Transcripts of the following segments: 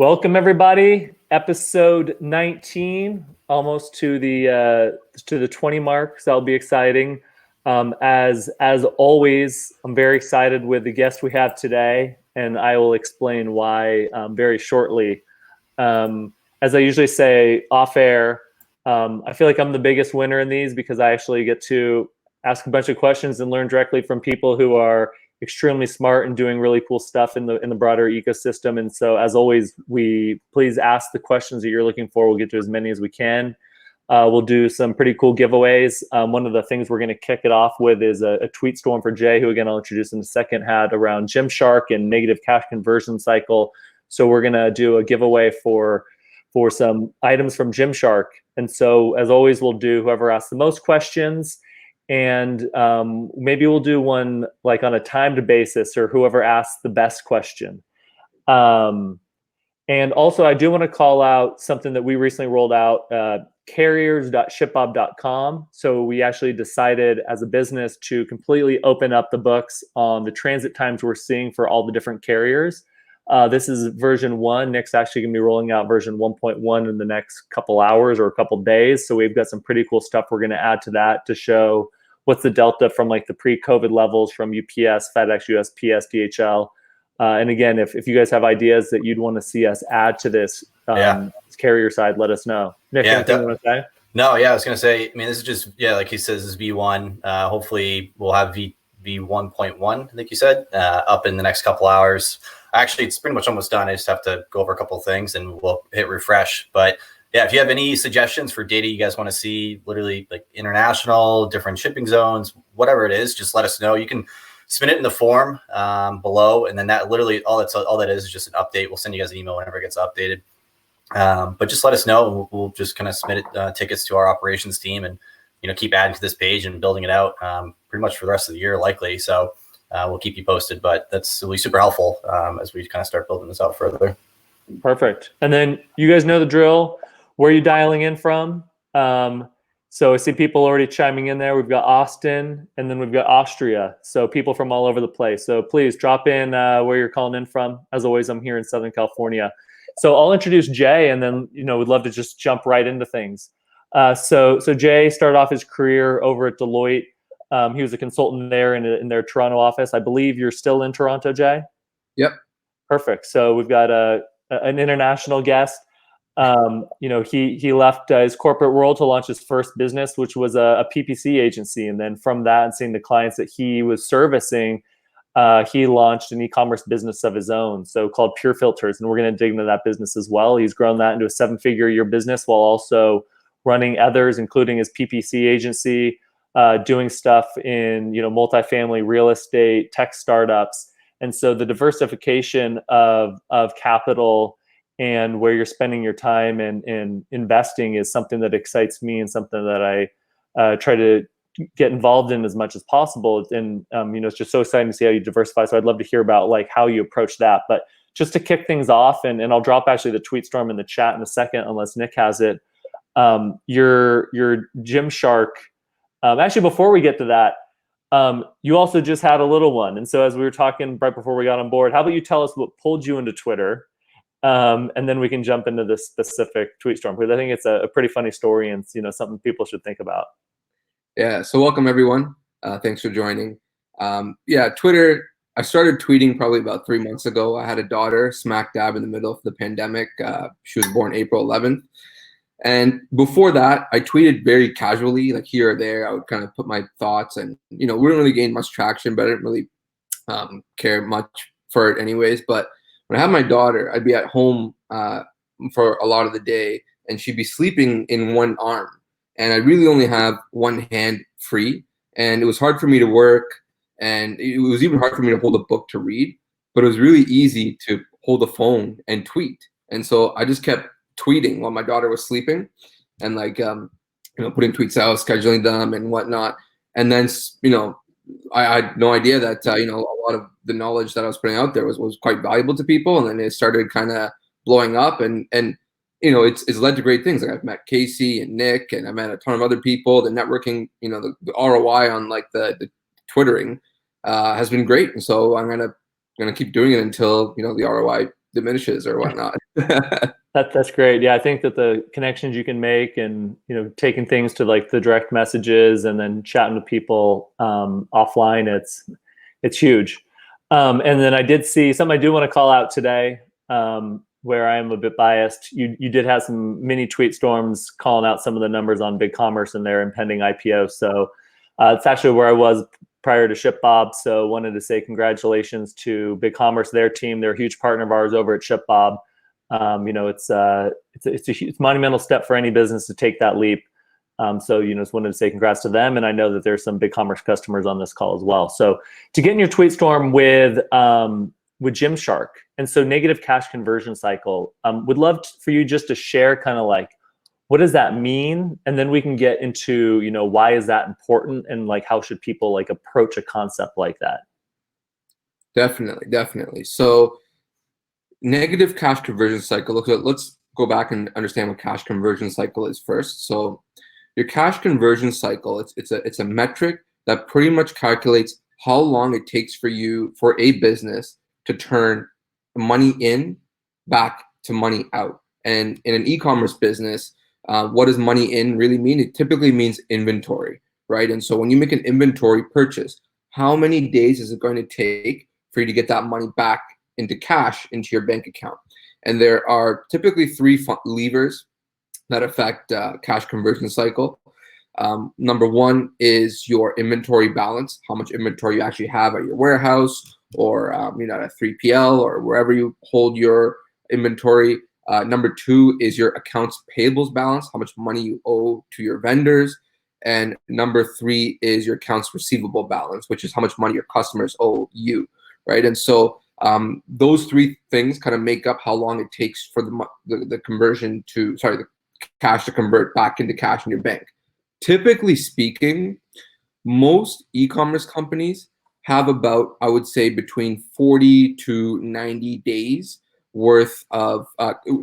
Welcome everybody, episode 19, almost to the 20 mark. So that'll be exciting. As always, I'm very excited with the guest we have today, and I will explain why very shortly. As I usually say off air, I feel like I'm the biggest winner in these because I actually get to ask a bunch of questions and learn directly from people who are extremely smart and doing really cool stuff in the broader ecosystem. And so, as always, please ask the questions that you're looking for. We'll get to as many as we can. We'll do some pretty cool giveaways. One of the things we're going to kick it off with is a tweet storm for Jay, who again I'll introduce in a second, had around Gymshark and negative cash conversion cycle. So we're going to do a giveaway for some items from Gymshark. And so, as always, we'll do whoever asks the most questions. And maybe we'll do one like on a timed basis, or whoever asks the best question. And also, I do want to call out something that we recently rolled out, carriers.shipbob.com. So we actually decided as a business to completely open up the books on the transit times we're seeing for all the different carriers. This is version 1. Nick's actually going to be rolling out version 1.1 in the next couple hours or a couple days. So we've got some pretty cool stuff we're going to add to that to show what's the delta from like the pre-COVID levels from UPS, FedEx, USPS, DHL. And again, if you guys have ideas that you'd want to see us add to this carrier side, let us know. Nick, anything you want to say? No, I was going to say, I mean, this is just, like he says, this is V1. Hopefully we'll have V1.1, I think you said, up in the next couple hours. Actually, it's pretty much almost done. I just have to go over a couple of things and we'll hit refresh. But yeah, if you have any suggestions for data you guys want to see, literally like international, different shipping zones, whatever it is, just let us know. You can submit it in the form below, and then that literally all that is just an update. We'll send you guys an email whenever it gets updated. But just let us know, and we'll just kind of submit tickets to our operations team, and keep adding to this page and building it out pretty much for the rest of the year, likely. So we'll keep you posted, but it'll be super helpful as we kind of start building this out further. Perfect. And then you guys know the drill. Where are you dialing in from? So I see people already chiming in there. We've got Austin, and then we've got Austria. So people from all over the place. So please drop in where you're calling in from. As always, I'm here in Southern California. So I'll introduce Jay, and then we'd love to just jump right into things. So Jay started off his career over at Deloitte. He was a consultant there in their Toronto office. I believe you're still in Toronto, Jay? Yep. Perfect. So we've got an international guest. He left his corporate world to launch his first business, which was a PPC agency. And then from that and seeing the clients that he was servicing, he launched an e-commerce business of his own, so called Pure Filters. And we're going to dig into that business as well. He's grown that into a 7-figure a year business while also running others, including his PPC agency, doing stuff in, multifamily real estate, tech startups. And so the diversification of capital and where you're spending your time and investing is something that excites me and something that I try to get involved in as much as possible. And, it's just so exciting to see how you diversify. So I'd love to hear about like how you approach that. But just to kick things off, and I'll drop actually the tweet storm in the chat in a second, unless Nick has it. Your Gymshark, actually, before we get to that, you also just had a little one. And so as we were talking right before we got on board, how about you tell us what pulled you into Twitter? And then we can jump into this specific tweet storm, because I think it's a pretty funny story and something people should think about. Yeah. So welcome everyone. Thanks for joining. Twitter. I started tweeting probably about 3 months ago. I had a daughter smack dab in the middle of the pandemic. She was born April 11th. And before that, I tweeted very casually, like here or there. I would kind of put my thoughts, and we didn't really gain much traction, but I didn't really care much for it anyways. But when I had my daughter, I'd be at home for a lot of the day, and she'd be sleeping in one arm, and I really only have one hand free, and it was hard for me to work, and it was even hard for me to hold a book to read, but it was really easy to hold a phone and tweet. And so I just kept tweeting while my daughter was sleeping, and putting tweets out, scheduling them and whatnot. And then I had no idea that a lot of the knowledge that I was putting out there was quite valuable to people, and then it started kind of blowing up, and it's led to great things. Like I've met Casey and Nick, and I met a ton of other people. The networking, the ROI on like the twittering has been great, and so I'm gonna keep doing it until the ROI diminishes or whatnot. That's great. Yeah, I think that the connections you can make, and taking things to like the direct messages and then chatting with people offline, it's huge. And then I did see something I do want to call out today, where I am a bit biased. You did have some mini tweet storms calling out some of the numbers on BigCommerce and their impending IPO. So it's actually where I was prior to ShipBob. So wanted to say congratulations to BigCommerce, their team. They're a huge partner of ours over at ShipBob. It's a monumental step for any business to take that leap. So just wanted to say congrats to them, and I know that there's some BigCommerce customers on this call as well. So to get in your tweet storm with Gymshark, and so negative cash conversion cycle, would love for you just to share kind of like what does that mean, and then we can get into why is that important, and like how should people like approach a concept like that. Definitely. So negative cash conversion cycle. Let's go back and understand what cash conversion cycle is first. So your cash conversion cycle, it's a metric that pretty much calculates how long it takes for a business to turn money in back to money out. And in an e-commerce business, what does money in really mean? It typically means inventory, right? And so when you make an inventory purchase, how many days is it going to take for you to get that money back into cash into your bank account? And there are typically three levers that affect cash conversion cycle. Number one is your inventory balance, how much inventory you actually have at your warehouse, or at a 3PL or wherever you hold your inventory. Number two is your accounts payables balance, how much money you owe to your vendors. And number three is your accounts receivable balance, which is how much money your customers owe you, right? And so those three things kind of make up how long it takes for the cash to convert back into cash in your bank. Typically speaking, most e-commerce companies have about, I would say, between 40 to 90 days worth of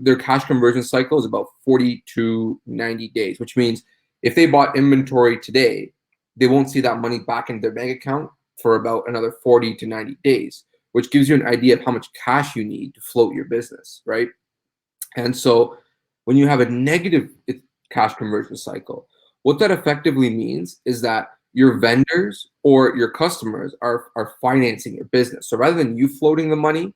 their cash conversion cycle is about 40 to 90 days, which means if they bought inventory today, they won't see that money back in their bank account for about another 40 to 90 days, which gives you an idea of how much cash you need to float your business, right? And so when you have a negative cash conversion cycle, what that effectively means is that your vendors or your customers are financing your business. So rather than you floating the money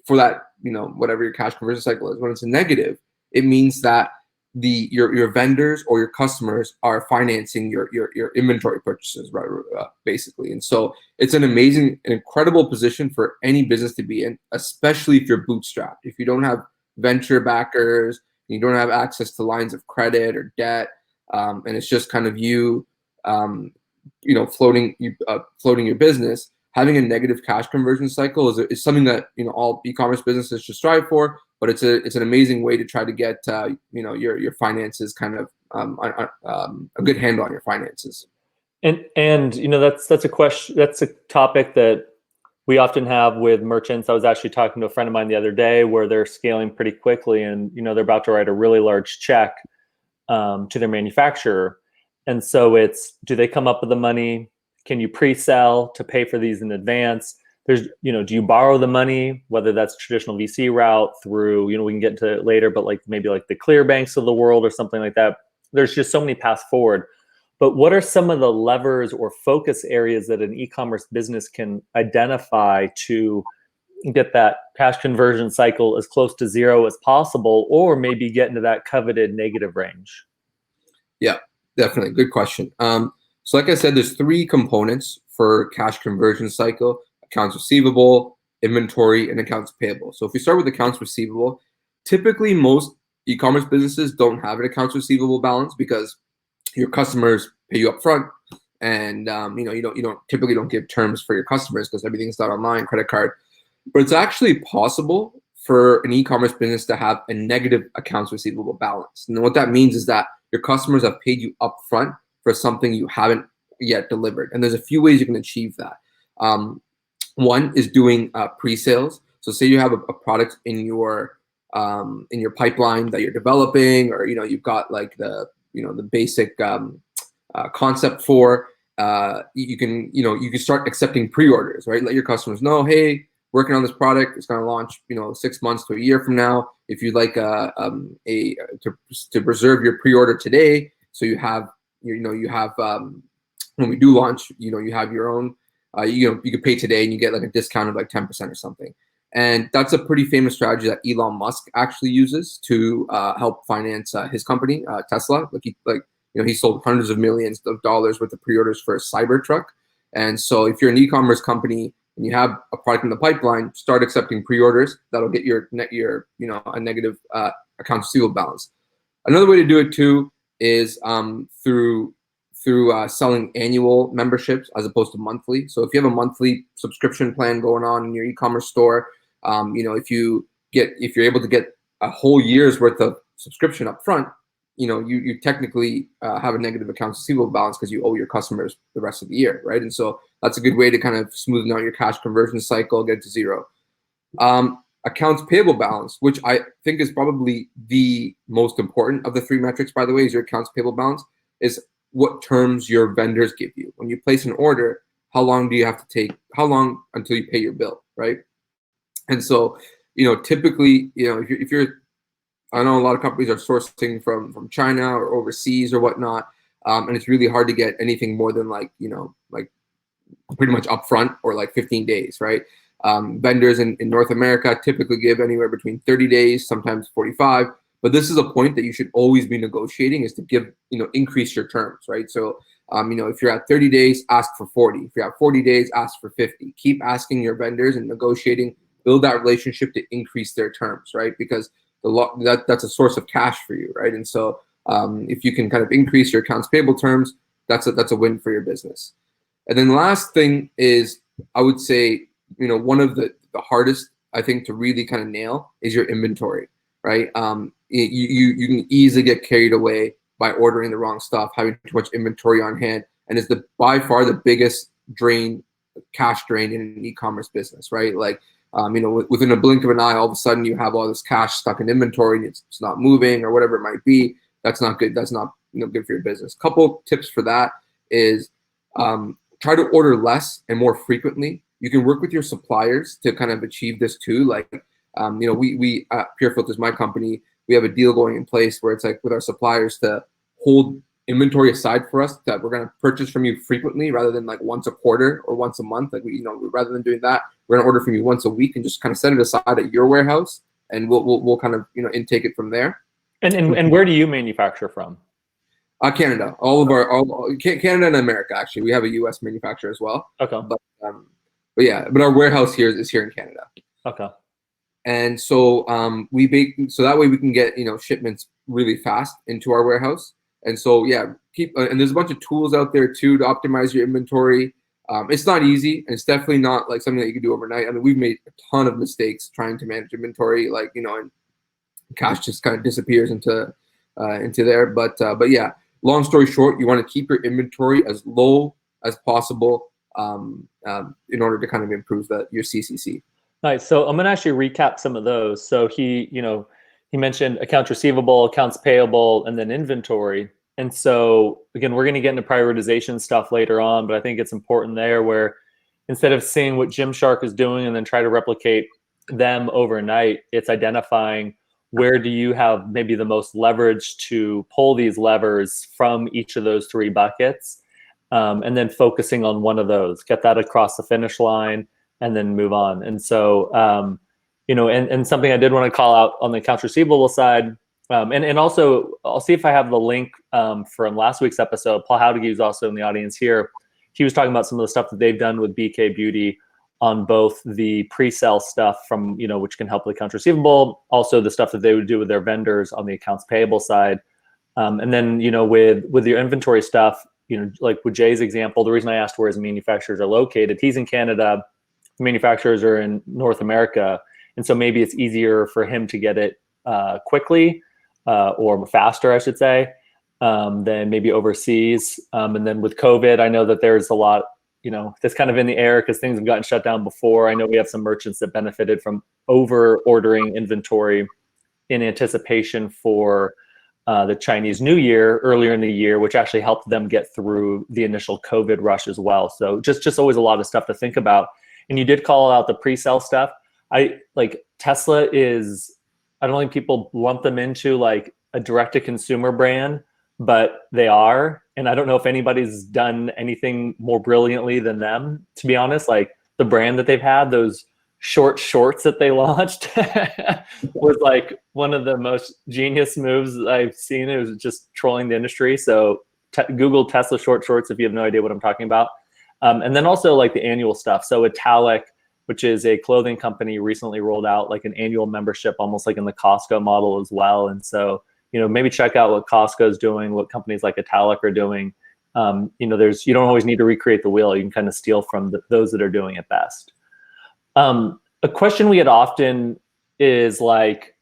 for that, whatever your cash conversion cycle is, when it's a negative, it means that your vendors or your customers are financing your inventory purchases, right? Basically. And so it's an incredible position for any business to be in, especially if you're bootstrapped. If you don't have venture backers, you don't have access to lines of credit or debt, and it's just kind of floating your business. Having a negative cash conversion cycle is something that all e-commerce businesses should strive for. But it's an amazing way to try to get your finances kind of a good handle on your finances. And that's a question. That's a topic that we often have with merchants. I was actually talking to a friend of mine the other day where they're scaling pretty quickly, and they're about to write a really large check to their manufacturer. And so it's, do they come up with the money? Can you pre-sell to pay for these in advance? There's, do you borrow the money, whether that's traditional VC route through, we can get into it later, but maybe the clear banks of the world or something like that. There's just so many paths forward. But what are some of the levers or focus areas that an e-commerce business can identify to get that cash conversion cycle as close to zero as possible, or maybe get into that coveted negative range? Yeah, definitely. Good question. So like I said, there's three components for cash conversion cycle: accounts receivable, inventory, and accounts payable. So if we start with accounts receivable, typically most e-commerce businesses don't have an accounts receivable balance because your customers pay you up front, and you typically don't give terms for your customers because everything's done online, credit card. But it's actually possible for an e-commerce business to have a negative accounts receivable balance. And what that means is that your customers have paid you up front for something you haven't yet delivered. And there's a few ways you can achieve that. One is doing pre-sales. So say you have a product in your pipeline that you're developing, or you've got the basic concept for. You can start accepting pre-orders, right? Let your customers know, hey, working on this product. It's going to launch, 6 months to a year from now. If you'd like to reserve your pre-order today, so you have, when we do launch, you have your own, you can pay today and you get like a discount of like 10% or something. And that's a pretty famous strategy that Elon Musk actually uses to help finance his company, Tesla. He sold hundreds of millions of dollars worth of pre-orders for a Cybertruck. And so if you're an e-commerce company and you have a product in the pipeline, start accepting pre-orders. That'll get a negative accounts receivable balance. Another way to do it too is through selling annual memberships as opposed to monthly. So if you have a monthly subscription plan going on in your e-commerce store, if you're able to get a whole year's worth of subscription up front, you technically have a negative accounts receivable balance because you owe your customers the rest of the year, right? And so that's a good way to kind of smoothen out your cash conversion cycle, get to zero. Accounts payable balance, which I think is probably the most important of the three metrics, by the way, is your accounts payable balance, is what terms your vendors give you. When you place an order, how long do you have to take? How long until you pay your bill, right? And so, typically, if you're, I know a lot of companies are sourcing from China or overseas or whatnot, and it's really hard to get anything more than like pretty much upfront or like 15 days, right? Vendors in North America typically give anywhere between 30 days, sometimes 45. But this is a point that you should always be negotiating, is to give, increase your terms, right? So, if you're at 30 days, ask for 40. If you're at 40 days, ask for 50. Keep asking your vendors and negotiating, build that relationship to increase their terms, right? Because that's a source of cash for you, right? And so if you can kind of increase your accounts payable terms, that's a win for your business. And then the last thing is, I would say, one of the hardest, I think, to really kind of nail is your inventory, right? You can easily get carried away by ordering the wrong stuff, having too much inventory on hand, and it's by far the biggest cash drain in an e-commerce business, right? Like, within a blink of an eye, all of a sudden you have all this cash stuck in inventory and it's not moving or whatever it might be. That's not good. That's not good for your business. Couple tips for that is try to order less and more frequently. You can work with your suppliers to kind of achieve this too. Like, we at Pure Filters, my company, we have a deal going in place where it's like with our suppliers to hold inventory aside for us that we're going to purchase from you frequently rather than like once a quarter or once a month. Like rather than doing that, we're going to order from you once a week and just kind of set it aside at your warehouse, and we'll kind of intake it from there. And where do you manufacture from? Canada. Canada and America, actually. We have a U.S. manufacturer as well. Okay. But our warehouse here is here in Canada. Okay. And so so that way we can get shipments really fast into our warehouse. And so and there's a bunch of tools out there too to optimize your inventory. It's not easy, and it's definitely not like something that you can do overnight. I mean, we've made a ton of mistakes trying to manage inventory, and cash just kind of disappears into there. But yeah, long story short, you want to keep your inventory as low as possible in order to kind of improve your CCC. Nice. So I'm going to actually recap some of those. So he mentioned accounts receivable, accounts payable, and then inventory. And so again, we're going to get into prioritization stuff later on, but I think it's important there where instead of seeing what Gymshark is doing and then try to replicate them overnight, it's identifying where do you have maybe the most leverage to pull these levers from each of those three buckets, and then focusing on one of those, get that across the finish line, and then move on. And so, and something I did want to call out on the accounts receivable side, and also I'll see if I have the link from last week's episode. Paul Howdege is also in the audience here. He was talking about some of the stuff that they've done with BK Beauty on both the pre-sale stuff from, which can help with accounts receivable, also the stuff that they would do with their vendors on the accounts payable side. And then, with your inventory stuff, like with Jay's example, the reason I asked where his manufacturers are located, he's in Canada, manufacturers are in North America. And so maybe it's easier for him to get it quickly or faster, I should say, than maybe overseas. And then with COVID, I know that there's a lot, that's kind of in the air because things have gotten shut down before. I know we have some merchants that benefited from over ordering inventory in anticipation for the Chinese New Year earlier in the year, which actually helped them get through the initial COVID rush as well. So just always a lot of stuff to think about. And you did call out the pre-sale stuff. Tesla is, I don't think people lump them into like a direct-to-consumer brand, but they are. And I don't know if anybody's done anything more brilliantly than them, to be honest. Like the brand that they've had, those short shorts that they launched was like one of the most genius moves I've seen. It was just trolling the industry. So Google Tesla short shorts if you have no idea what I'm talking about. And then also like the annual stuff. So Italic, which is a clothing company, recently rolled out like an annual membership, almost like in the Costco model as well. And so, maybe check out what Costco is doing, what companies like Italic are doing. You don't always need to recreate the wheel. You can kind of steal from those that are doing it best. A question we get often is like,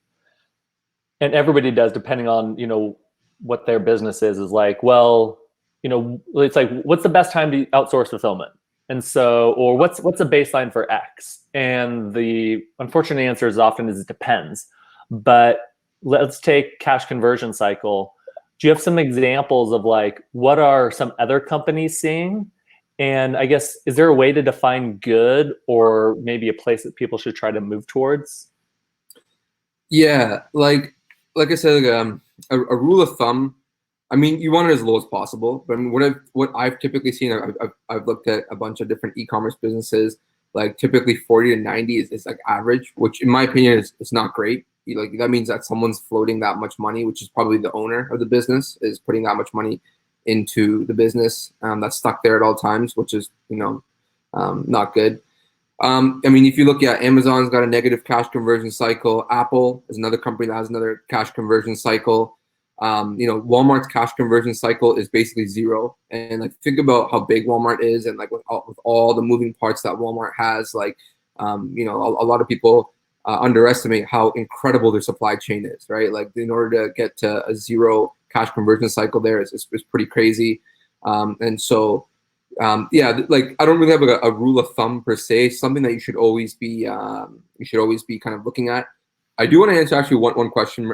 and everybody does, depending on, what their business is like, well, it's like, what's the best time to outsource fulfillment? And so, or what's a baseline for X? And the unfortunate answer is often it depends. But let's take cash conversion cycle. Do you have some examples of like, what are some other companies seeing? And I guess, is there a way to define good, or maybe a place that people should try to move towards? Yeah, like I said, a rule of thumb. I mean, you want it as low as possible. But I mean, what I've typically seen, I've looked at a bunch of different e-commerce businesses. Like typically 40 to 90 is like average, which in my opinion is not great. Like that means that someone's floating that much money, which is probably the owner of the business is putting that much money into the business that's stuck there at all times, which is not good. I mean, if you look at Amazon's got a negative cash conversion cycle. Apple is another company that has another cash conversion cycle. Walmart's cash conversion cycle is basically zero. And like think about how big Walmart is, and like with all the moving parts that Walmart has, like a lot of people underestimate how incredible their supply chain is, right? Like in order to get to a zero cash conversion cycle there is pretty crazy. And so like I don't really have a rule of thumb per se. Something that you should always be kind of looking at. I do want to answer actually one question,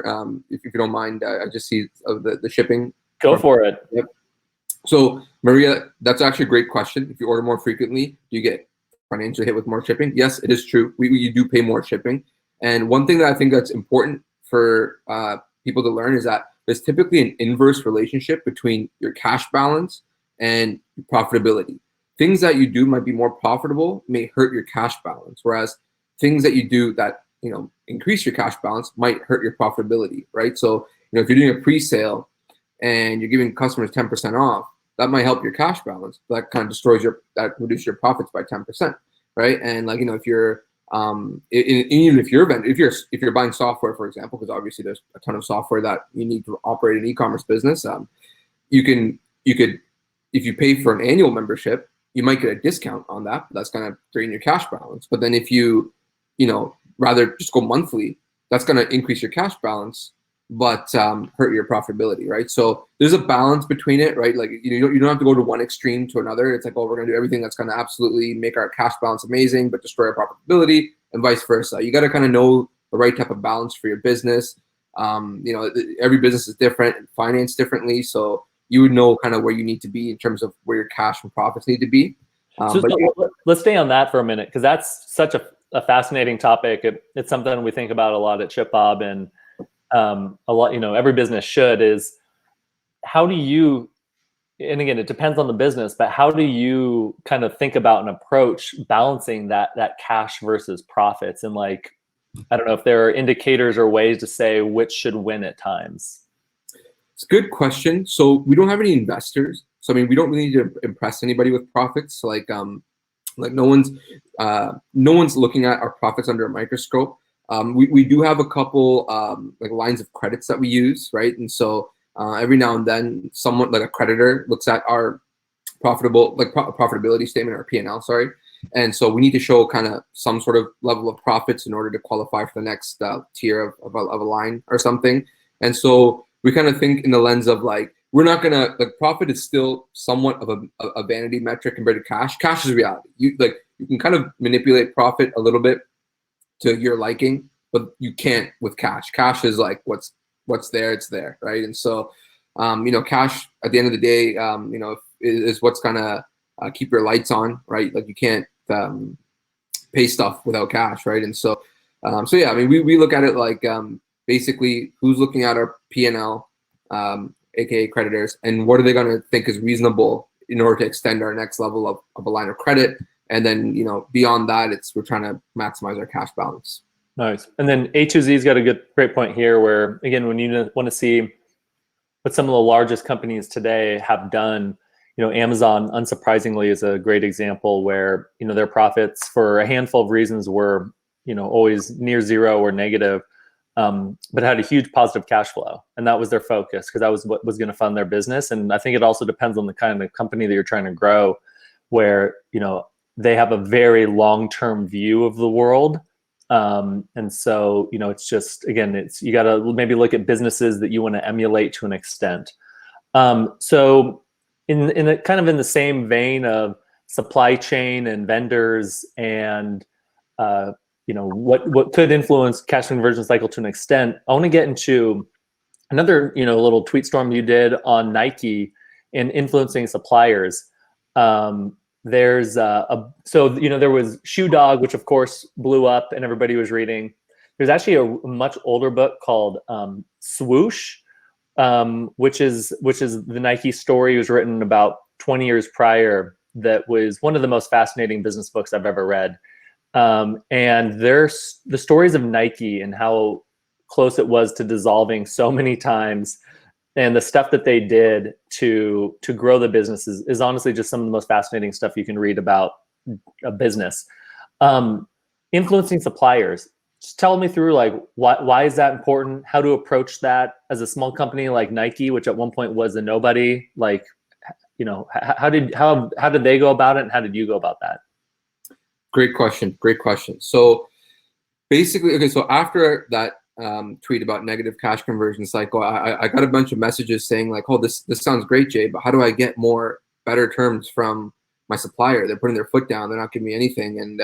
if you don't mind. I just see the shipping. Go for it. Yep. So Maria, that's actually a great question. If you order more frequently, do you get financially hit with more shipping? Yes, it is true. You do pay more shipping. And one thing that I think that's important for people to learn is that there's typically an inverse relationship between your cash balance and profitability. Things that you do might be more profitable may hurt your cash balance, whereas things that you do that increase your cash balance might hurt your profitability, right? So if you're doing a pre-sale and you're giving customers 10% off, that might help your cash balance. That kind of reduces your profits by 10%, right? And like if you're even if you're a vendor, if you're buying software, for example, because obviously there's a ton of software that you need to operate an e-commerce business, you could if you pay for an annual membership, you might get a discount on that. That's going to drain your cash balance. But then if you rather just go monthly, that's going to increase your cash balance, but hurt your profitability, right? So there's a balance between it, right? Like you don't have to go to one extreme to another. It's like, oh, we're going to do everything that's going to absolutely make our cash balance amazing, but destroy our profitability, and vice versa. You got to kind of know the right type of balance for your business. Every business is different and financed differently, so you would know kind of where you need to be in terms of where your cash and profits need to be. Let's stay on that for a minute, because that's such a fascinating topic. It's something we think about a lot at ShipBob, and a lot, every business should, is how do you, and again, it depends on the business, but how do you kind of think about and approach balancing that cash versus profits? And like, I don't know if there are indicators or ways to say which should win at times. It's a good question. So we don't have any investors. So I mean, we don't really need to impress anybody with profits. Like no one's looking at our profits under a microscope. We do have a couple like lines of credits that we use, right? And so every now and then, someone like a creditor looks at our profitability statement, or P&L, sorry. And so we need to show kind of some sort of level of profits in order to qualify for the next tier of a line or something. And so we kind of think in the lens of like, we're not gonna, like, profit is still somewhat of a vanity metric compared to cash. Cash is reality. You can kind of manipulate profit a little bit to your liking, but you can't with cash. Cash is like what's there, it's there, right? And so cash at the end of the day, is what's gonna keep your lights on, right? Like you can't pay stuff without cash, right? And so, so yeah, I mean, we look at it like basically who's looking at our P&L, aka creditors, and what are they going to think is reasonable in order to extend our next level of a line of credit. And then, beyond that, we're trying to maximize our cash balance. Nice. And then A2Z's got a great point here where, again, when you want to see what some of the largest companies today have done, Amazon, unsurprisingly, is a great example where, their profits for a handful of reasons were, always near zero or negative, but had a huge positive cash flow. And that was their focus because that was what was going to fund their business. And I think it also depends on the kind of company that you're trying to grow, where, they have a very long-term view of the world. And so, it's just, again, you got to maybe look at businesses that you want to emulate to an extent. So in a kind of in the same vein of supply chain and vendors and, what could influence cash conversion cycle to an extent, I want to get into another, little tweet storm you did on Nike and influencing suppliers. There's so there was Shoe Dog, which of course blew up and everybody was reading. There's actually a much older book called Swoosh, which is the Nike story. It was written about 20 years prior. That was one of the most fascinating business books I've ever read. And there's the stories of Nike and how close it was to dissolving so many times. And the stuff that they did to grow the business is honestly just some of the most fascinating stuff you can read about a business. Influencing suppliers. Just tell me through why is that important? How to approach that as a small company like Nike, which at one point was a nobody. How did they go about it, and how did you go about that? Great question. So basically, okay, so after that tweet about negative cash conversion cycle, I got a bunch of messages saying like, oh, this sounds great, Jay, but how do I get better terms from my supplier? They're putting their foot down. They're not giving me anything. And,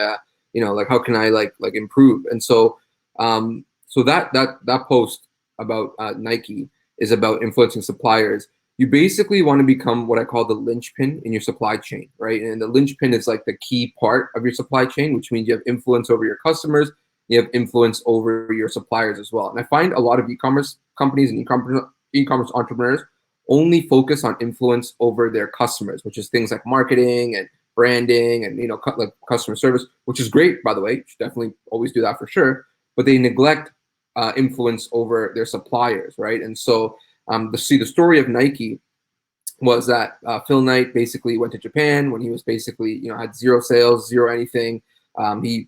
how can I like improve? And so, so that post about Nike is about influencing suppliers. You basically want to become what I call the linchpin in your supply chain, right? And the linchpin is like the key part of your supply chain, which means you have influence over your customers. You have influence over your suppliers as well. And I find a lot of e-commerce companies and e-commerce entrepreneurs only focus on influence over their customers, which is things like marketing and branding and, like customer service, which is great, by the way. You should definitely always do that for sure. But they neglect influence over their suppliers, right? And so the story of Nike was that Phil Knight basically went to Japan when he was basically, had zero sales, zero anything. He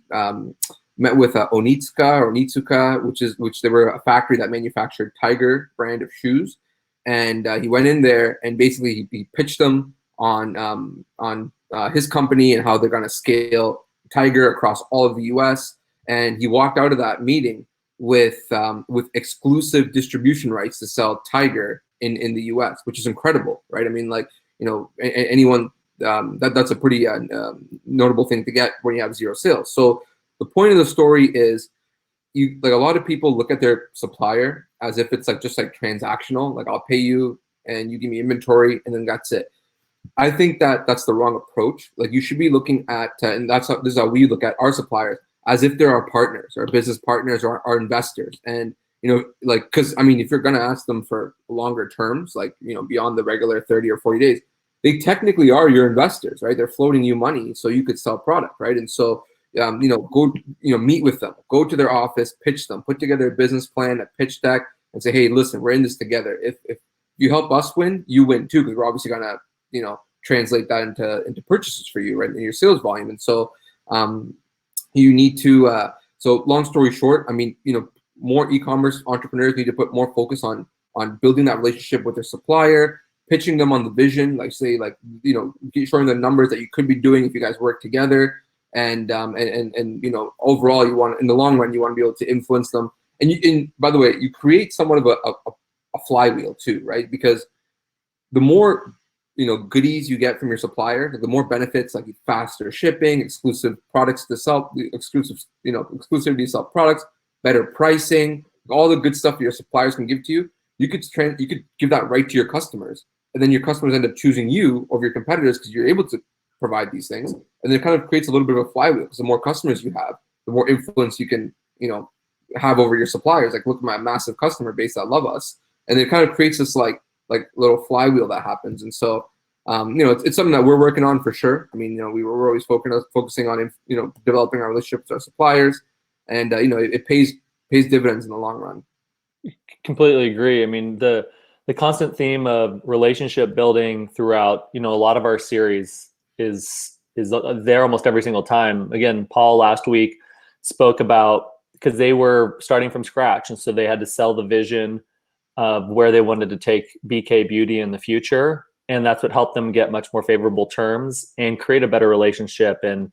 met with Onitsuka, which they were a factory that manufactured Tiger brand of shoes, and he went in there and basically he pitched them on his company and how they're going to scale Tiger across all of the U.S. And he walked out of that meeting with exclusive distribution rights to sell Tiger in the U.S., which is incredible, right? I mean, anyone that's a pretty notable thing to get when you have zero sales. So the point of the story is, a lot of people look at their supplier as if it's just transactional, like I'll pay you and you give me inventory and then that's it. I think that's the wrong approach. You should be looking at, and this is how we look at our suppliers, as if they're our partners, our business partners, or our investors. And because if you're gonna ask them for longer terms, beyond the regular 30 or 40 days, they technically are your investors, right? They're floating you money so you could sell product, right? And so go, meet with them, go to their office, pitch them, put together a business plan, a pitch deck, and say, hey, listen, we're in this together. If you help us win, you win too, because we're obviously gonna, translate that into purchases for you, right, in your sales volume. And so you need to. So long story short, more e-commerce entrepreneurs need to put more focus on building that relationship with their supplier, pitching them on the vision, showing the numbers that you could be doing if you guys work together. And overall, you want, in the long run, you want to be able to influence them. And by the way, you create somewhat of a flywheel too, right? Because the more goodies you get from your supplier, the more benefits, like faster shipping, exclusive products to sell, exclusivity to sell products, better pricing, all the good stuff your suppliers can give to you. You could give that right to your customers, and then your customers end up choosing you over your competitors because you're able to provide these things. And it kind of creates a little bit of a flywheel, because the more customers you have, the more influence you can, have over your suppliers. Like, look at my massive customer base that love us. And it kind of creates this like little flywheel that happens. And so, it's something that we're working on for sure. I mean, we're always focusing on, developing our relationship with our suppliers, and it pays dividends in the long run. Completely agree. I mean, the constant theme of relationship building throughout, a lot of our series is there almost every single time. Again, Paul last week spoke about, because they were starting from scratch, and so they had to sell the vision of where they wanted to take BK Beauty in the future. And that's what helped them get much more favorable terms and create a better relationship and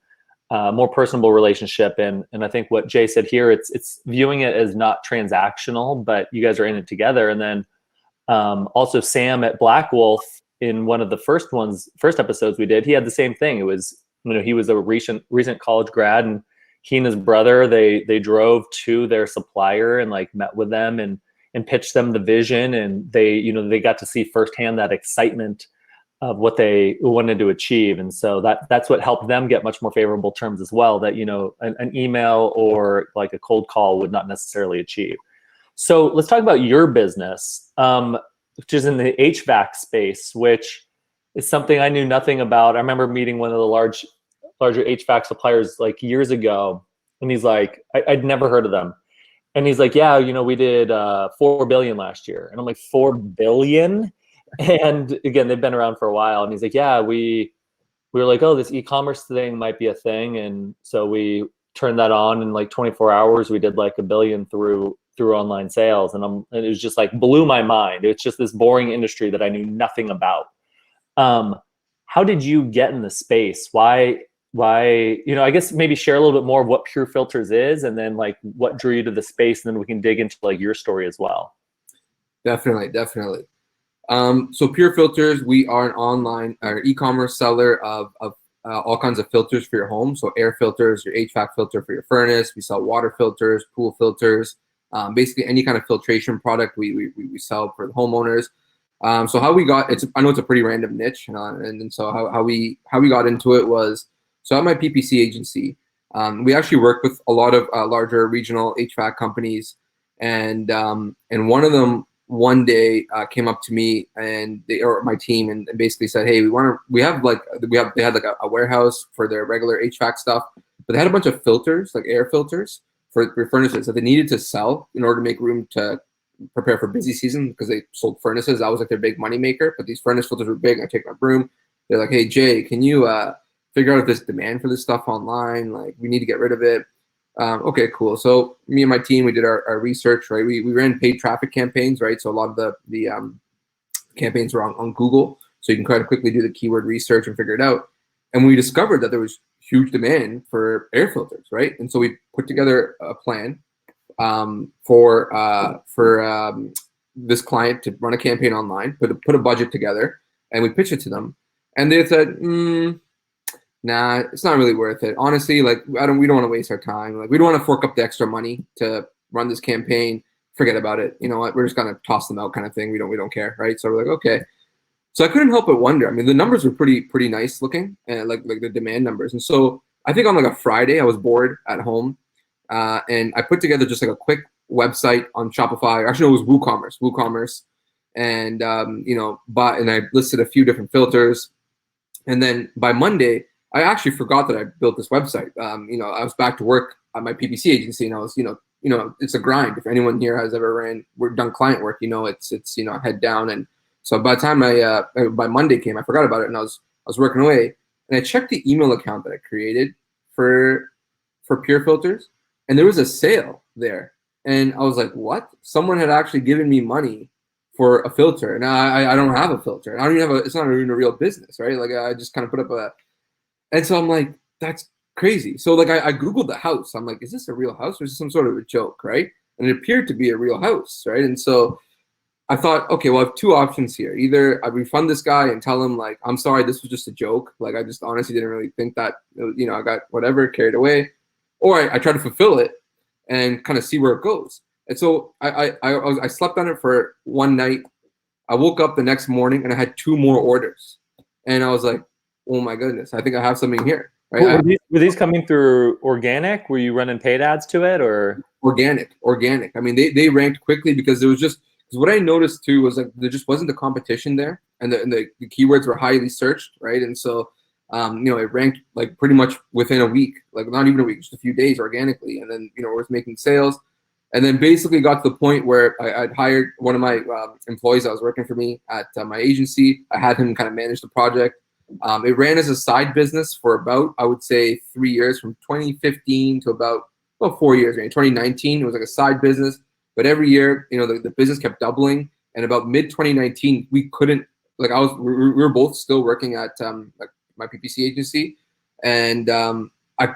more personable relationship. And I think what Jay said here, it's viewing it as not transactional, but you guys are in it together. And then also Sam at Black Wolf, in one of the first episodes we did, he had the same thing. It was, he was a recent college grad, and he and his brother, they drove to their supplier and like met with them and pitched them the vision, and they got to see firsthand that excitement of what they wanted to achieve. And so that's what helped them get much more favorable terms as well, that an email or like a cold call would not necessarily achieve. So let's talk about your business, which is in the HVAC space, which is something I knew nothing about. I remember meeting one of the larger HVAC suppliers like years ago, and he's like, I'd never heard of them. And he's like, yeah, we did 4 billion last year. And I'm like, 4 billion? And again, they've been around for a while. And he's like, yeah, we were like, oh, this e-commerce thing might be a thing. And so we turned that on in like 24 hours. We did like 1 billion through online sales. And it was just like blew my mind. It's just this boring industry that I knew nothing about. How did you get in the space? Why, I guess maybe share a little bit more of what Pure Filters is, and then like what drew you to the space, and then we can dig into like your story as well. Definitely. So Pure Filters, we are an online or e-commerce seller of all kinds of filters for your home. So air filters, your HVAC filter for your furnace. We sell water filters, pool filters, basically any kind of filtration product we sell for the homeowners. So how we got I know it's a pretty random niche, and so how we got into it was, so at my PPC agency, we actually work with a lot of larger regional HVAC companies, and one of them one day came up to me and my team and basically said, hey, they had like a warehouse for their regular HVAC stuff, but they had a bunch of filters, like air filters for furnaces that they needed to sell in order to make room to prepare for busy season, because they sold furnaces. That was like their big money maker. But these furnace filters were big. I take my broom. They're like, hey, Jay, can you figure out if there's demand for this stuff online? Like, we need to get rid of it. Okay, cool. So me and my team, we did our research, right? We ran paid traffic campaigns, right? So a lot of the campaigns were on Google. So you can kind of quickly do the keyword research and figure it out. And we discovered that there was huge demand for air filters, right? And so we put together a plan for this client to run a campaign online, put a budget together, and we pitched it to them. And they said, nah, it's not really worth it. Honestly, like we don't want to waste our time. Like, we don't want to fork up the extra money to run this campaign. Forget about it. You know what? We're just gonna toss them out, kind of thing. We don't care, right? So we're like, okay. So I couldn't help but wonder. I mean, the numbers were pretty nice looking, and like the demand numbers. And so I think on like a Friday, I was bored at home, and I put together just like a quick website on Shopify. Actually, it was WooCommerce, and and I listed a few different filters. And then by Monday, I actually forgot that I built this website. I was back to work at my PPC agency, and I was, it's a grind. If anyone here has ever done client work, it's head down. And so by the time by Monday came, I forgot about it, and I was working away, and I checked the email account that I created for Pure Filters, and there was a sale there, and I was like, what? Someone had actually given me money for a filter, and I don't have a filter. I don't even have it's not even a real business, right? Like, I just kind of put up and so I'm like, that's crazy. So like I Googled the house. I'm like, is this a real house or is this some sort of a joke, right? And it appeared to be a real house, right? And so I thought, okay, well, I have two options here. Either I refund this guy and tell him, like, I'm sorry, this was just a joke. Like, I just honestly didn't really think that, I got whatever, carried away. Or I try to fulfill it and kind of see where it goes. And so I slept on it for one night. I woke up the next morning and I had 2 more orders. And I was like, oh my goodness, I think I have something here. Right? Were these coming through organic? Were you running paid ads to it, or organic? I mean, they ranked quickly because there was just, because what I noticed too was like there just wasn't the competition there, and the keywords were highly searched, right? And so it ranked like pretty much within a week, like not even a week, just a few days organically, and then it was making sales, and then basically got to the point where I'd hired one of my employees that was working for me at my agency. I had him kind of manage the project. It ran as a side business for about, I would say, 3 years, from 2015 to about 4 years. Right? 2019, it was like a side business, but every year, the business kept doubling. And about mid 2019, we couldn't, like, we were both still working at like my PPC agency, and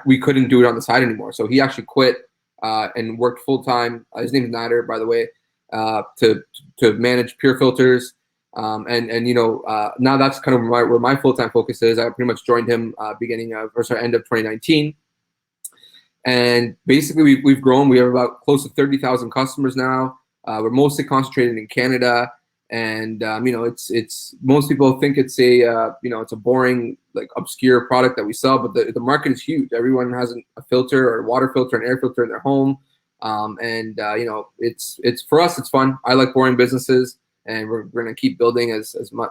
we couldn't do it on the side anymore. So he actually quit and worked full time. His name is Nader, by the way, to manage Pure Filters. Now that's kind of where my full-time focus is. I pretty much joined him end of 2019, and basically we've grown. We have about close to 30,000 customers now. We're mostly concentrated in Canada, and it's most people think it's it's a boring, like, obscure product that we sell, but the market is huge. Everyone has a filter or a water filter, an air filter in their home, it's for us, it's fun. I like boring businesses. And we're going to keep building as much,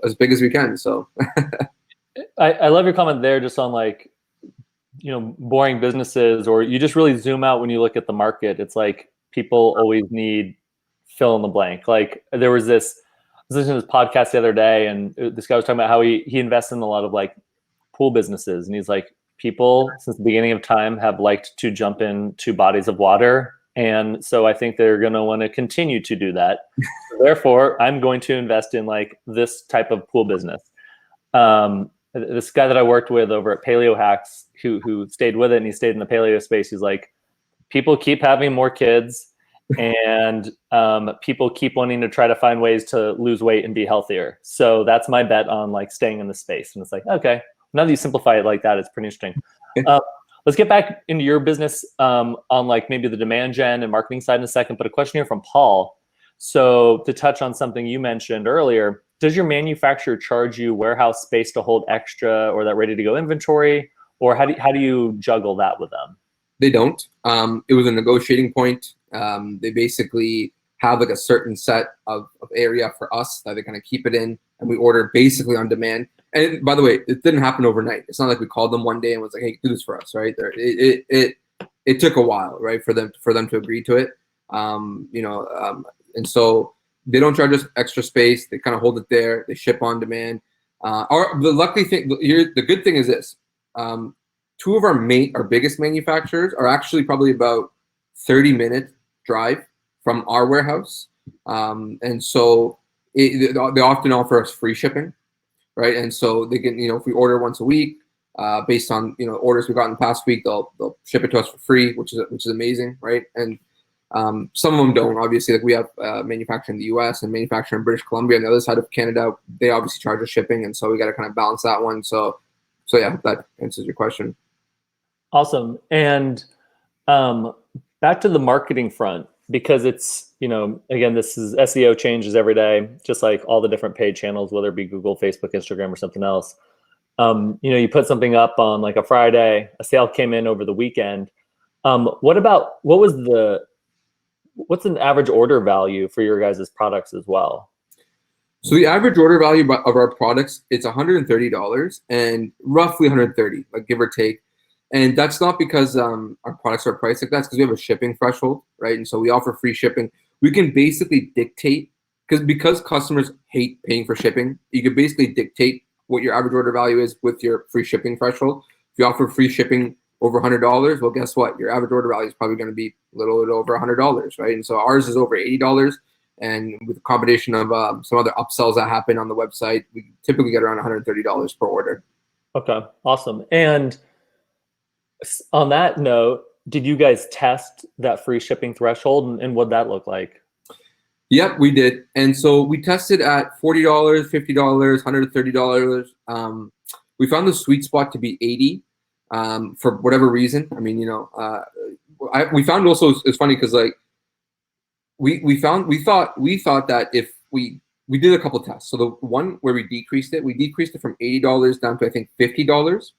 as big as we can. So I love your comment there, just on like, boring businesses, or you just really zoom out when you look at the market. It's like people always need fill in the blank. Like there was I was listening to this podcast the other day, and this guy was talking about how he invests in a lot of like pool businesses. And he's like, people since the beginning of time have liked to jump into bodies of water. And so I think they're going to want to continue to do that. Therefore, I'm going to invest in like this type of pool business. This guy that I worked with over at Paleo Hacks, who stayed with it, and he stayed in the paleo space, he's like, people keep having more kids, and people keep wanting to try to find ways to lose weight and be healthier. So that's my bet on like staying in the space. And it's like, okay, now that you simplify it like that, it's pretty interesting. Let's get back into your business on like maybe the demand gen and marketing side in a second, but a question here from Paul. So to touch on something you mentioned earlier, does your manufacturer charge you warehouse space to hold extra or that ready to go inventory? Or how do you juggle that with them? They don't. It was a negotiating point. They basically have like a certain set of area for us that they kind of keep it in, and we order basically on demand. And by the way, it didn't happen overnight. It's not like we called them one day and was like, "Hey, do this for us," right? It took a while, right, for them to agree to it. And so they don't charge us extra space. They kind of hold it there. They ship on demand. The good thing is this: two of our biggest manufacturers are actually probably about 30-minute drive from our warehouse, and so they often offer us free shipping. Right, and so they can, if we order once a week, based on orders we got in the past week, they'll ship it to us for free, which is amazing, right? And some of them don't. Obviously, like we have manufacturing in the U.S. and manufacturing in British Columbia on the other side of Canada. They obviously charge us shipping, and so we got to kind of balance that one. So yeah, that answers your question. Awesome. And back to the marketing front, because it's, again, this is SEO changes every day, just like all the different paid channels, whether it be Google, Facebook, Instagram, or something else. You put something up on like a Friday, a sale came in over the weekend. What's an average order value for your guys' products as well? So the average order value of our products, it's $130 and roughly 130, like give or take. And that's not because our products are priced like that. It's because we have a shipping threshold, right? And so we offer free shipping. We can basically dictate, because customers hate paying for shipping, you can basically dictate what your average order value is with your free shipping threshold. If you offer free shipping over $100, well, guess what? Your average order value is probably going to be a little bit over $100, right? And so ours is over $80. And with a combination of some other upsells that happen on the website, we typically get around $130 per order. Okay, awesome. And on that note, did you guys test that free shipping threshold, and what'd that look like? Yep, we did. And so we tested at $40, $50, $130. We found the sweet spot to be 80 for whatever reason. I mean, we found also, it's funny because like we thought that if we we did a couple tests. So the one where we decreased it from $80 down to I think $50.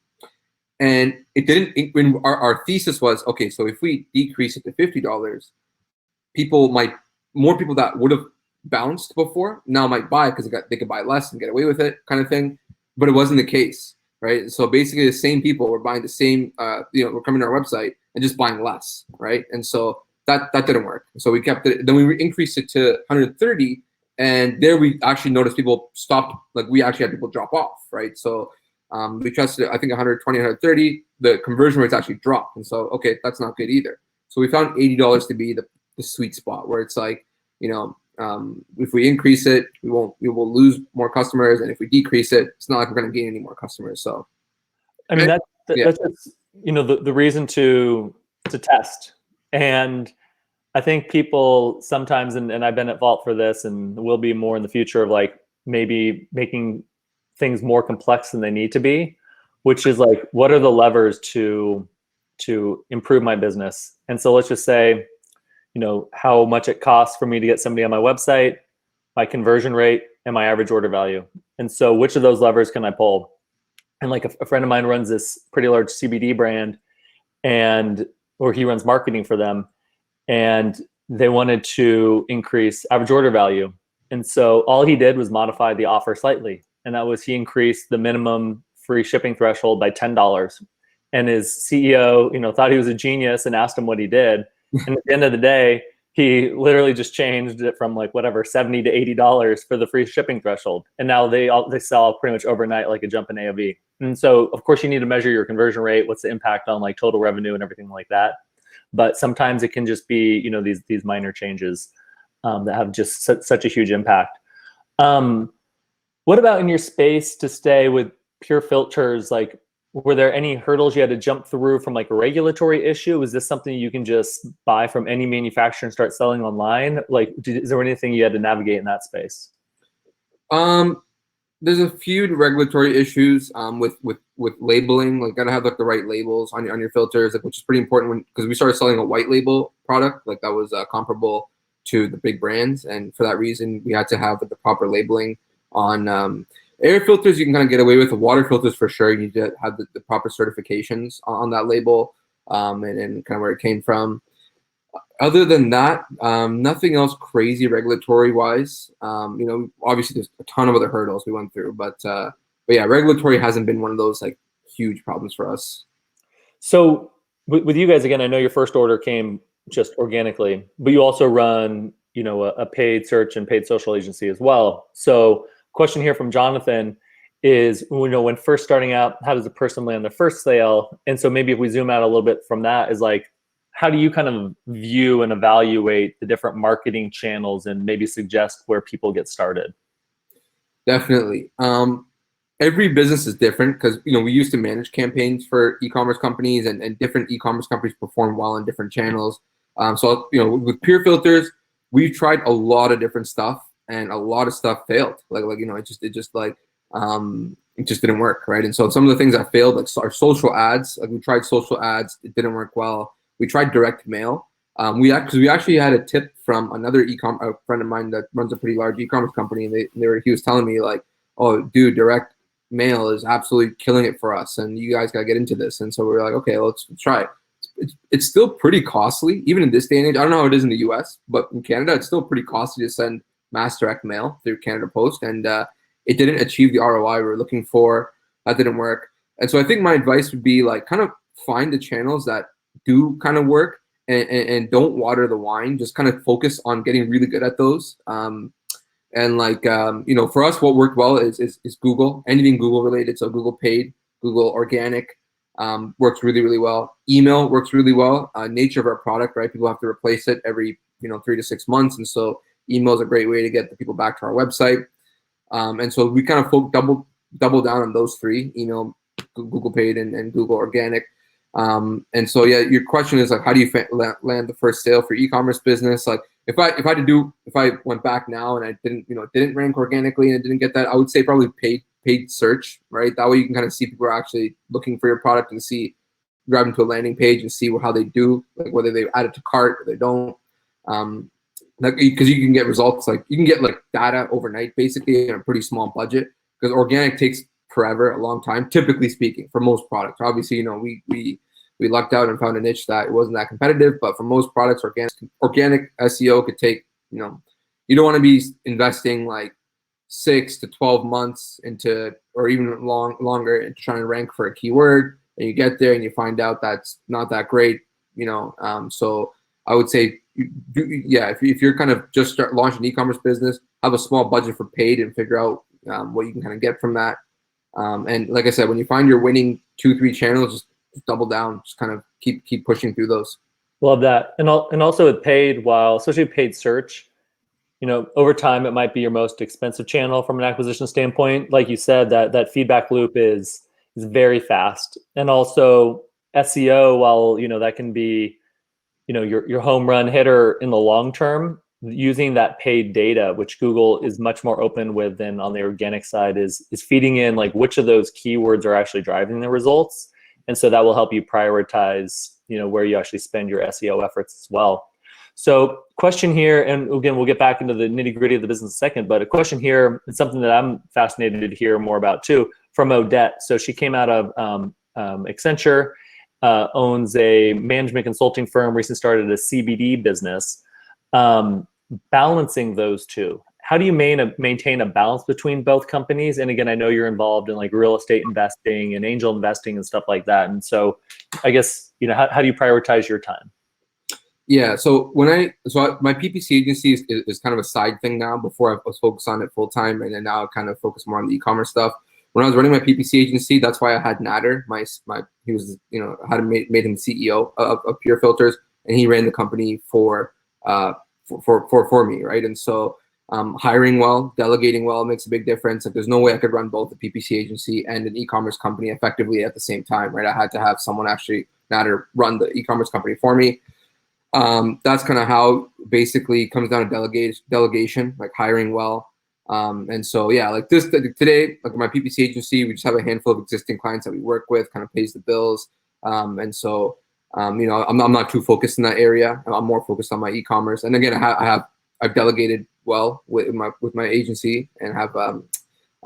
And it didn't, when our thesis was, okay, so if we decrease it to $50, more people that would have bounced before now might buy because they could buy less and get away with it kind of thing. But it wasn't the case, right? So basically the same people were buying the same, were coming to our website and just buying less, right? And so that didn't work. So we kept it, then we increased it to 130, and there we actually noticed people stopped, like we actually had people drop off, right? So we tested it, I think 120, 130, the conversion rates actually dropped. And so, okay, that's not good either. So we found $80 to be the sweet spot where it's like, if we increase it, we will lose more customers. And if we decrease it, it's not like we're going to gain any more customers. So, I mean, that's just, the reason to test. And I think people sometimes, and I've been at fault for this and will be more in the future, of like maybe making things more complex than they need to be, which is like, what are the levers to improve my business? And so let's just say, how much it costs for me to get somebody on my website, my conversion rate, and my average order value. And so which of those levers can I pull? And like a friend of mine runs this pretty large CBD brand, or he runs marketing for them, and they wanted to increase average order value. And so all he did was modify the offer slightly. And that was, he increased the minimum free shipping threshold by $10. And his CEO, thought he was a genius and asked him what he did. And at the end of the day, he literally just changed it from like whatever, $70 to $80 for the free shipping threshold. And now they sell pretty much overnight, like a jump in AOV. And so of course you need to measure your conversion rate, what's the impact on like total revenue and everything like that. But sometimes it can just be, these minor changes that have just such a huge impact. What about in your space, to stay with pure filters? Like, were there any hurdles you had to jump through from like a regulatory issue? Is this something you can just buy from any manufacturer and start selling online? Like, is there anything you had to navigate in that space? There's a few regulatory issues with labeling. Like, gotta have like the right labels on your filters, like, which is pretty important because we started selling a white label product, like that was comparable to the big brands, and for that reason we had to have the proper labeling on. Air filters you can kind of get away with. The water filters for sure, you need to have the proper certifications on that label, and kind of where it came from. Other than that, nothing else crazy regulatory wise. Obviously there's a ton of other hurdles we went through, but yeah, regulatory hasn't been one of those like huge problems for us. So with you guys, again, I know your first order came just organically, but you also run, a paid search and paid social agency as well. So question here from Jonathan is, when first starting out, how does a person land their first sale? And so maybe if we zoom out a little bit from that, is like, how do you kind of view and evaluate the different marketing channels and maybe suggest where people get started? Definitely. Every business is different because, we used to manage campaigns for e-commerce companies, and different e-commerce companies perform well on different channels. So, with Pure Filters, we've tried a lot of different stuff, and a lot of stuff failed. It just didn't work, right? And so some of the things that failed, like our social ads, like we tried social ads, it didn't work well. We tried direct mail. We actually had a tip from another a friend of mine that runs a pretty large e-commerce company, and he was telling me like, oh, dude, direct mail is absolutely killing it for us, and you guys gotta get into this. And so we were like, okay, let's try it. It's still pretty costly, even in this day and age. I don't know how it is in the US, but in Canada, it's still pretty costly to send mass direct mail through Canada Post, and it didn't achieve the ROI we were looking for. That didn't work. And so I think my advice would be like, kind of find the channels that do kind of work, and don't water the wine. Just kind of focus on getting really good at those. For us, what worked well is Google, anything Google related. So Google paid, Google organic works really, really well. Email works really well. Nature of our product, right? People have to replace it every 3 to 6 months, and so email is a great way to get the people back to our website. And so we kind of double down on those three: email, Google paid, and Google organic. And so yeah, your question is like, how do you land the first sale for e-commerce business? Like, if I went back now and I didn't rank organically and I didn't get that, I would say probably paid search, right? That way you can kind of see people are actually looking for your product, and grab them to a landing page and see how they do, like whether they add it to cart or they don't. like, because you can get results, like you can get like data overnight basically in a pretty small budget, because organic takes forever, a long time, typically speaking, for most products. Obviously, we lucked out and found a niche that it wasn't that competitive, but for most products, organic SEO could take, you don't want to be investing like 6 to 12 months into, or even longer, into trying to rank for a keyword, and you get there and you find out that's not that great, so I would say, if you're kind of just launching an e-commerce business, have a small budget for paid and figure out what you can kind of get from that. And like I said, when you find your winning 2-3 channels, just double down, just kind of keep pushing through those. Love that. And also with paid, especially paid search, over time, it might be your most expensive channel from an acquisition standpoint. Like you said, that feedback loop is very fast. And also SEO, while, that can be, your home run hitter in the long term, using that paid data, which Google is much more open with than on the organic side, is feeding in like which of those keywords are actually driving the results. And so that will help you prioritize, where you actually spend your SEO efforts as well. So question here, and again, we'll get back into the nitty gritty of the business in a second, but a question here, it's something that I'm fascinated to hear more about too, from Odette. So she came out of Accenture, owns a management consulting firm, recently started a CBD business. Balancing those two, how do you maintain a balance between both companies? And again, I know you're involved in like real estate investing and angel investing and stuff like that. And so I guess, how do you prioritize your time? Yeah, so my PPC agency is kind of a side thing now. Before I was focused on it full time, and then now I kind of focus more on the e-commerce stuff. When I was running my PPC agency, that's why I had Nader. He was, I had made him CEO of Pure Filters, and he ran the company for me, right? And so hiring well, delegating well makes a big difference. Like, there's no way I could run both a PPC agency and an e-commerce company effectively at the same time, right? I had to have someone actually, Nader, run the e-commerce company for me. That's kind of how basically it comes down to delegation, like hiring well. And so, yeah, like today, like my PPC agency, we just have a handful of existing clients that we work with, kind of pays the bills. And so, I'm not too focused in that area. I'm more focused on my e-commerce. And again, I've delegated well with my agency, and have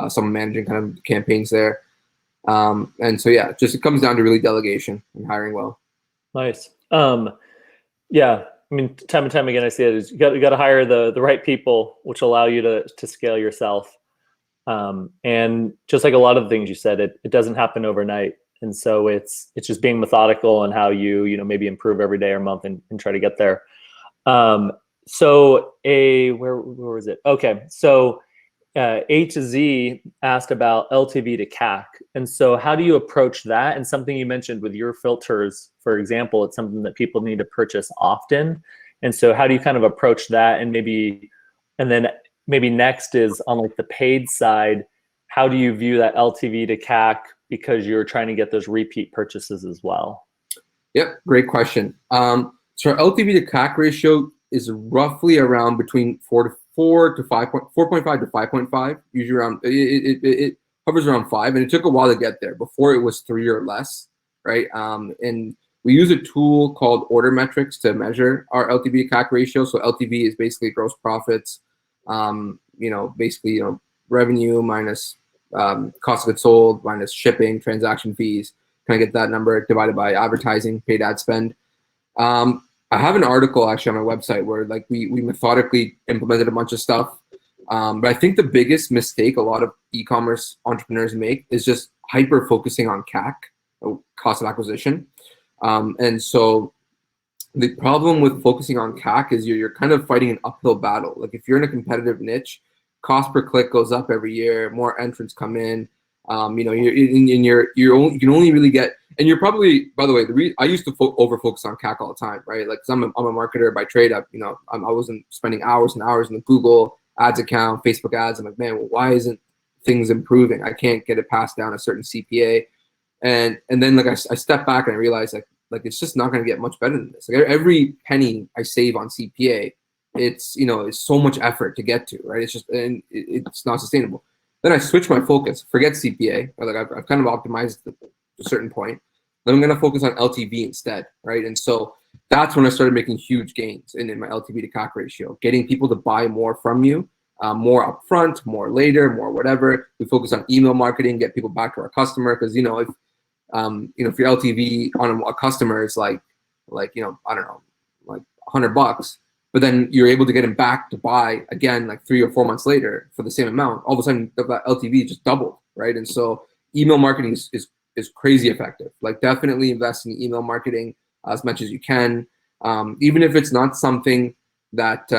someone managing kind of campaigns there. And so, yeah, just it comes down to really delegation and hiring well. Nice. Yeah, I mean, time and time again, I see it is you got to hire the right people, which allow you to scale yourself. And just like a lot of the things you said, it doesn't happen overnight. And so it's just being methodical and how you maybe improve every day or month and try to get there. So where was it? Okay, so A to Z asked about LTV to CAC. And so how do you approach that? And something you mentioned with your filters, for example, it's something that people need to purchase often. And so how do you kind of approach that? And then maybe next is on like the paid side, how do you view that LTV to CAC, because you're trying to get those repeat purchases as well? Yep, great question. So our LTV to CAC ratio is roughly around between 4.5 to 5.5, usually around, it hovers around 5, and it took a while to get there. Before it was 3 or less, right? And we use a tool called Order Metrics to measure our LTV to CAC ratio. So LTV is basically gross profits, revenue minus cost of goods sold minus shipping, transaction fees. Kind of get that number divided by advertising, paid ad spend. I have an article actually on my website where like we methodically implemented a bunch of stuff. But I think the biggest mistake a lot of e-commerce entrepreneurs make is just hyper focusing on CAC, cost of acquisition. And so the problem with focusing on CAC is you're kind of fighting an uphill battle. Like if you're in a competitive niche, cost per click goes up every year, more entrants come in. You can only really get, and you're probably, by the way, I used to over focus on CAC all the time, right? Like, cause I'm a marketer by trade. I wasn't spending hours and hours in the Google ads account, Facebook ads. I'm like, man, well, why isn't things improving? I can't get it passed down a certain CPA. And then like I step back and I realize like it's just not going to get much better than this. Like every penny I save on CPA, it's so much effort to get to, right? It's just, and it's not sustainable. Then I switch my focus, forget CPA, or like I've kind of optimized to a certain point. Then I'm going to focus on LTV instead, right? And so that's when I started making huge gains in my LTV to CAC ratio, getting people to buy more from you, more upfront, more later, more whatever. We focus on email marketing, get people back to our customer, because if if your LTV on a customer is like I don't know, like $100, but then you're able to get them back to buy again like 3 or 4 months later for the same amount, all of a sudden that LTV just doubled, right? And so email marketing is crazy effective. Like, definitely invest in email marketing as much as you can, even if it's not something that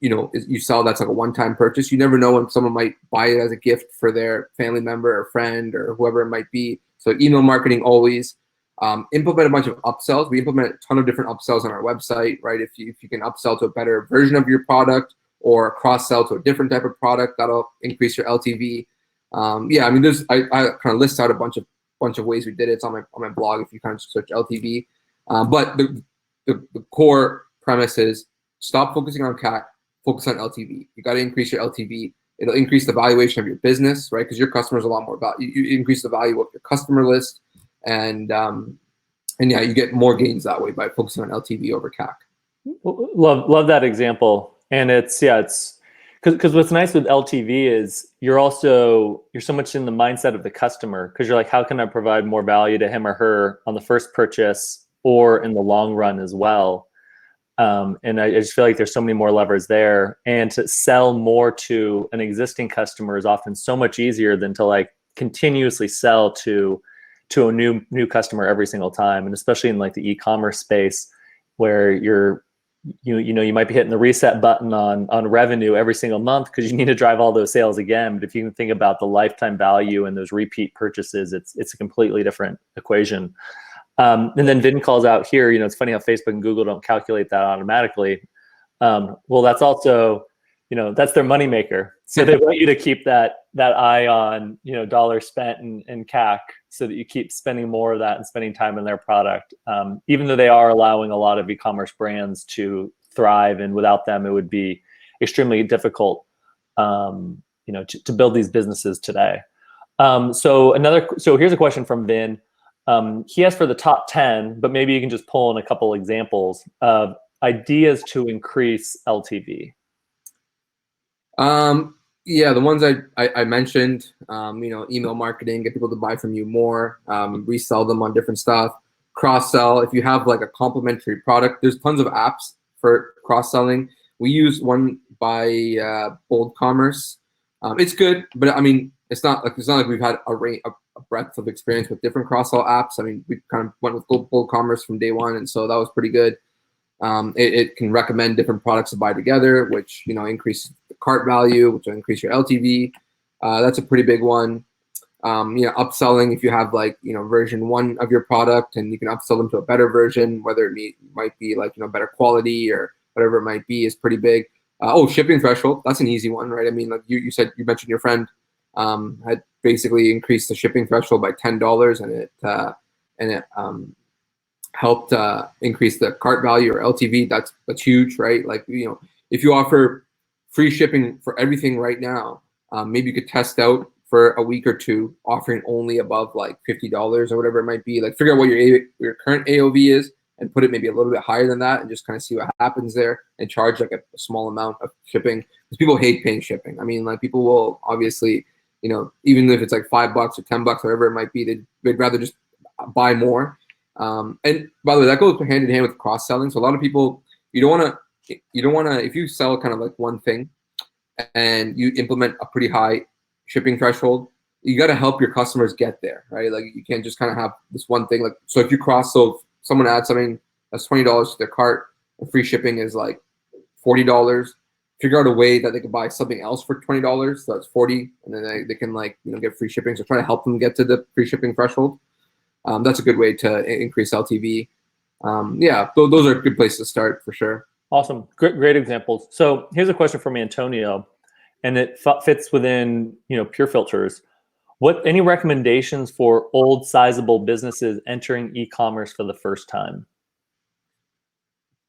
you sell that's like a one-time purchase. You never know when someone might buy it as a gift for their family member or friend or whoever it might be. So email marketing always. Implement a bunch of upsells. We implement a ton of different upsells on our website, right? If you can upsell to a better version of your product or cross-sell to a different type of product, that'll increase your LTV. I kind of list out a bunch of ways we did it. It's on my blog if you kind of search LTV. But the core premise is stop focusing on CAC, focus on LTV. You got to increase your LTV. It'll increase the valuation of your business, right? Because your customer's a lot more value. You increase the value of your customer list, and you get more gains that way by focusing on LTV over CAC. Love that example. And it's because what's nice with LTV is you're so much in the mindset of the customer, because you're like, how can I provide more value to him or her on the first purchase or in the long run as well? And I just feel like there's so many more levers there, and to sell more to an existing customer is often so much easier than to like continuously sell to a new customer every single time. And especially in like the e-commerce space, where you might be hitting the reset button on revenue every single month because you need to drive all those sales again. But if you can think about the lifetime value and those repeat purchases, it's a completely different equation. And then Vin calls out here, it's funny how Facebook and Google don't calculate that automatically. Well, that's also, that's their moneymaker. So they want you to keep that eye on, dollars spent in CAC, so that you keep spending more of that and spending time in their product. Even though they are allowing a lot of e-commerce brands to thrive, and without them, it would be extremely difficult, to build these businesses today. So here's a question from Vin. He asked for the top 10, but maybe you can just pull in a couple examples of ideas to increase LTV. The ones I mentioned, email marketing, get people to buy from you more, resell them on different stuff, cross-sell. If you have like a complementary product, there's tons of apps for cross-selling. We use one by Bold Commerce. It's good, but I mean, it's not like we've had a breadth of experience with different cross-sell apps. I mean, we kind of went with Bold Commerce from day one, and so that was pretty good. It can recommend different products to buy together, which increases the cart value, which will increase your LTV. That's a pretty big one. Upselling, if you have version 1 of your product and you can upsell them to a better version, whether it might be better quality or whatever it might be, is pretty big. Shipping threshold, that's an easy one, right? I mean, like you mentioned your friend had basically increased the shipping threshold by $10, and it helped increase the cart value or LTV. That's huge, right? Like, if you offer free shipping for everything right now, maybe you could test out for a week or two, offering only above like $50 or whatever it might be. Like, figure out what your current AOV is and put it maybe a little bit higher than that, and just kind of see what happens there, and charge like a small amount of shipping, because people hate paying shipping. I mean, like, people will obviously, even if it's like $5 or $10, whatever it might be, they'd rather just buy more. And by the way, that goes hand in hand with cross-selling. So a lot of people, you don't want to, if you sell kind of like one thing and you implement a pretty high shipping threshold, you got to help your customers get there, right? Like, you can't just kind of have this one thing. Like, so if you so someone adds something that's $20 to their cart, and free shipping is like $40, figure out a way that they can buy something else for $20, so that's $40, and then they can get free shipping. So try to help them get to the free shipping threshold. That's a good way to increase LTV. Those are good places to start for sure. Awesome, great examples. So here's a question from Antonio, and it fits within Pure Filters. Any recommendations for old sizable businesses entering e-commerce for the first time?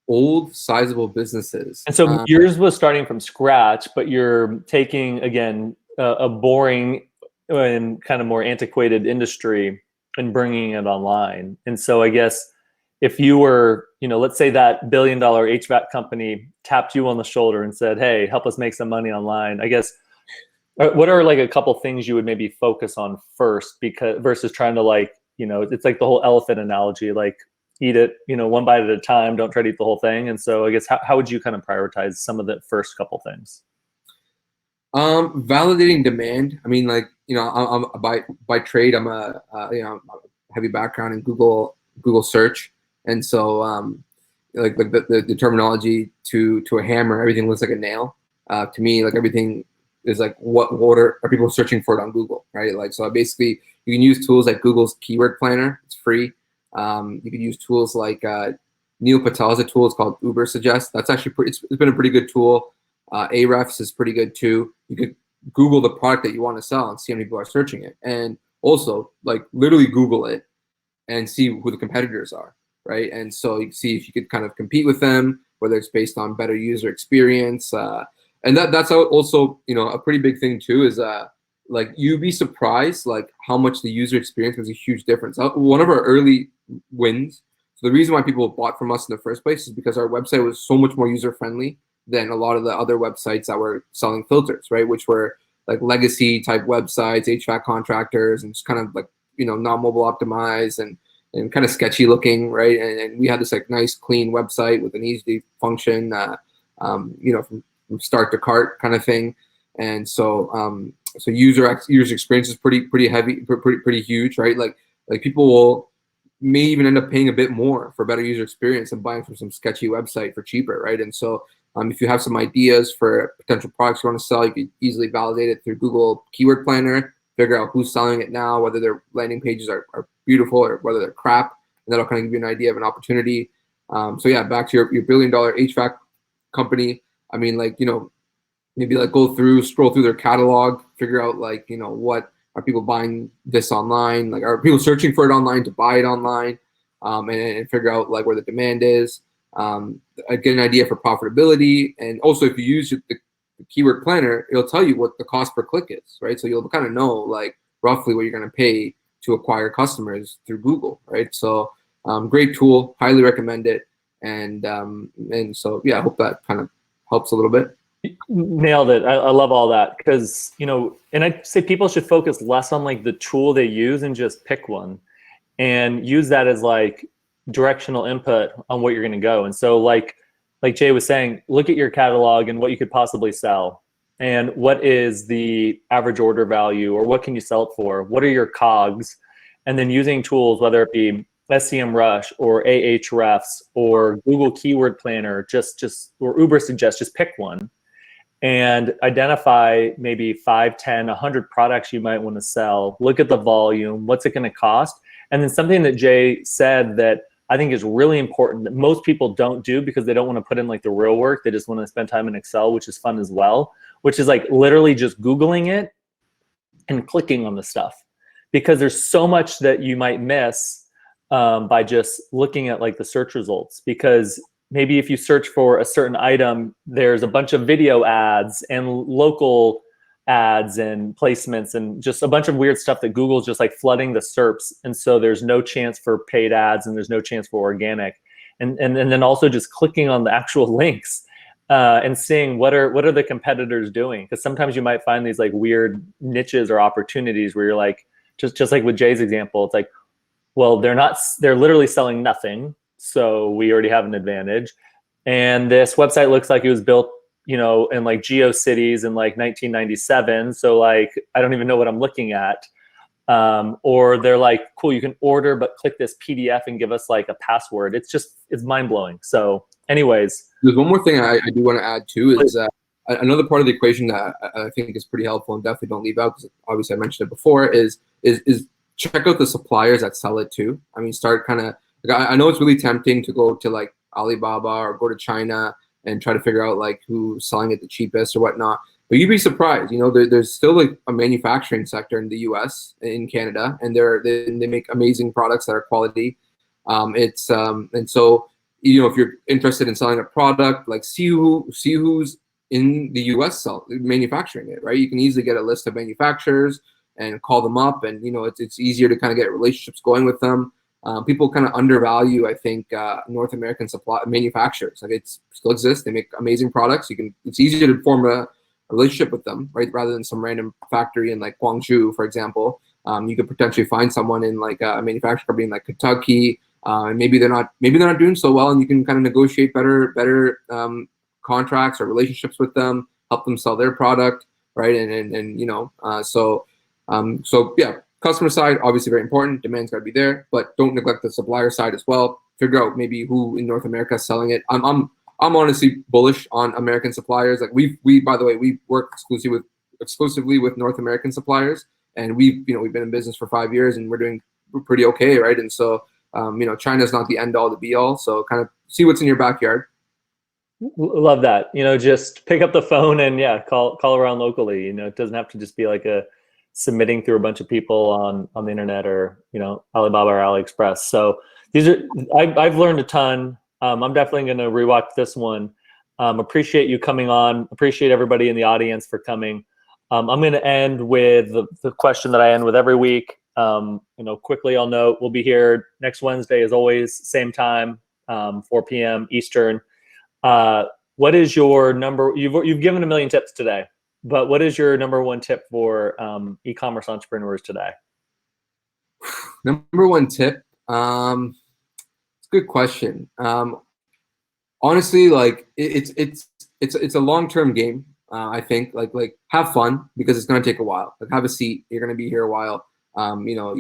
Old sizable businesses. And so yours was starting from scratch, but you're taking, again, a boring and kind of more antiquated industry and bringing it online. And so I guess, if you were, let's say that $1 billion HVAC company tapped you on the shoulder and said, hey, help us make some money online, I guess, what are like a couple things you would maybe focus on first, because versus trying to like, it's like the whole elephant analogy, like eat it, one bite at a time, don't try to eat the whole thing. And so I guess how would you kind of prioritize some of the first couple things? Validating demand. I mean, like, I'm by trade, I'm a heavy background in Google search. And so like the terminology to a hammer, everything looks like a nail. To me, like everything is like, what order are people searching for it on Google, right? Like, so basically you can use tools like Google's keyword planner. It's free. You can use tools like Neil Patel's a tool. It's called Uber Suggest. That's actually it's been a pretty good tool. Ahrefs is pretty good too. You could Google the product that you want to sell and see how many people are searching it. And also like literally Google it and see who the competitors are, right? And so you can see if you could kind of compete with them, whether it's based on better user experience. And that's also, a pretty big thing too, is like you'd be surprised like how much the user experience was a huge difference. One of our early wins, so the reason why people bought from us in the first place is because our website was so much more user friendly than a lot of the other websites that were selling filters, right? Which were like legacy type websites, HVAC contractors, and just kind of like, not mobile optimized and kind of sketchy looking, right? And we had this like nice clean website with an easy function, from start to cart kind of thing. And so so user experience is pretty heavy, pretty huge, right? Like people may even end up paying a bit more for better user experience and buying from some sketchy website for cheaper, right? And so if you have some ideas for potential products you want to sell, you can easily validate it through Google Keyword Planner, figure out who's selling it now, whether their landing pages are beautiful or whether they're crap, and that'll kind of give you an idea of an opportunity. So yeah, back to your $1 billion HVAC company. I mean, like, maybe like scroll through their catalog, figure out like, what are people buying this online? Like, are people searching for it online to buy it online? And figure out like where the demand is. Get an idea for profitability. And also if you use the keyword planner, it'll tell you what the cost per click is, right? So you'll kind of know like roughly what you're going to pay to acquire customers through Google, right? So great tool, highly recommend it. And so, yeah, I hope that kind of helps a little bit. Nailed it. I love all that because, and I say people should focus less on like the tool they use and just pick one and use that as like directional input on what you're going to go. And so like Jay was saying, look at your catalog and what you could possibly sell and what is the average order value or what can you sell it for? What are your COGS? And then using tools, whether it be SEMrush or Ahrefs or Google Keyword Planner, or Uber Suggest, just pick one and identify maybe 5, 10, 100 products you might want to sell. Look at the volume, what's it going to cost? And then something that Jay said that I think is really important that most people don't do because they don't want to put in like the real work. They just want to spend time in Excel, which is fun as well, which is like literally just Googling it and clicking on the stuff because there's so much that you might miss by just looking at like the search results. Because maybe if you search for a certain item, there's a bunch of video ads and local ads and placements and just a bunch of weird stuff that Google's just like flooding the SERPs. And so there's no chance for paid ads and there's no chance for organic. And then also just clicking on the actual links and seeing what are the competitors doing. Because sometimes you might find these like weird niches or opportunities where you're like, just like with Jay's example, it's like, well, they're literally selling nothing. So we already have an advantage. And this website looks like it was built, in like GeoCities in like 1997. So like, I don't even know what I'm looking at. Or they're like, cool, you can order, but click this PDF and give us like a password. It's mind blowing. So anyways. There's one more thing I do want to add too, is another part of the equation that I think is pretty helpful and definitely don't leave out, because obviously I mentioned it before, is check out the suppliers that sell it too. I mean, start kind of, I know it's really tempting to go to like Alibaba or go to China and try to figure out like who's selling it the cheapest or whatnot. But you'd be surprised, there's still like a manufacturing sector in the US, in Canada, and they make amazing products that are quality. And so, if you're interested in selling a product, like see who's in the US manufacturing it, right? You can easily get a list of manufacturers and call them up, and it's easier to kind of get relationships going with them. people kind of undervalue, I think, North American manufacturers. Like, it still exists. They make amazing products. It's easier to form a relationship with them, right? Rather than some random factory in like Guangzhou, for example. You could potentially find someone in like a manufacturing company in like Kentucky, and maybe they're not doing so well, and you can kind of negotiate better contracts or relationships with them, help them sell their product, right? And you know, so yeah, customer side obviously very important. Demand's got to be there, but don't neglect the supplier side as well. Figure out maybe who in North America is selling it. I'm honestly bullish on American suppliers. Like, we by the way, we work exclusively with North American suppliers, and we've been in business for 5 years, and we're pretty okay, right? And so you know, China's not the end all, the be all. So kind of see what's in your backyard. Love that. You know, just pick up the phone and call around locally. You know, it doesn't have to just be like submitting through a bunch of people on the internet or, you know, Alibaba or AliExpress. So I've learned a ton. I'm definitely going to rewatch this one. Appreciate you coming on. Appreciate everybody in the audience for coming. I'm going to end with the question that I end with every week. You know, quickly, I'll note we'll be here next Wednesday as always, same time, 4 p.m. Eastern. What is your number? You've given a million tips today, but what is your number one tip for e-commerce entrepreneurs today? Number one tip? It's a good question. Honestly, like it's a long-term game. I think like have fun, because it's going to take a while. Like, have a seat. You're going to be here a while. You know,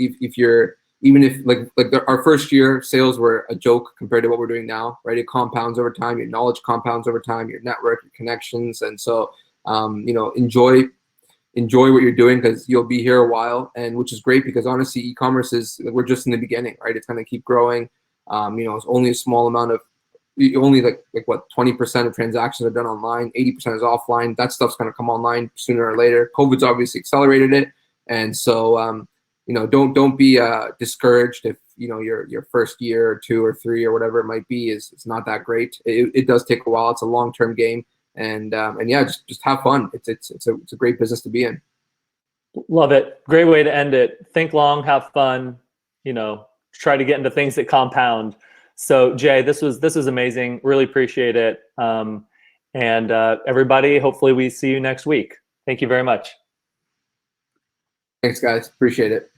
even if our first year sales were a joke compared to what we're doing now, right? It compounds over time. Your knowledge compounds over time. Your network, your connections, and so you know, enjoy what you're doing, because you'll be here a while, and which is great, because honestly, e-commerce we're just in the beginning, right? It's going to keep growing. You know, it's only a small amount of like what 20% of transactions are done online, 80% is offline. That stuff's going to come online sooner or later. COVID's obviously accelerated it, and so you know, don't be discouraged if, you know, your first year or 2 or 3 or whatever it might be is not that great. It does take a while. It's a long-term game, and yeah, just have fun. It's a great business to be in. Love it. Great way to end it. Think long, have fun. You know, try to get into things that compound. So Jay, this was amazing. Really appreciate it. And everybody, hopefully we see you next week. Thank you very much. Thanks, guys. Appreciate it.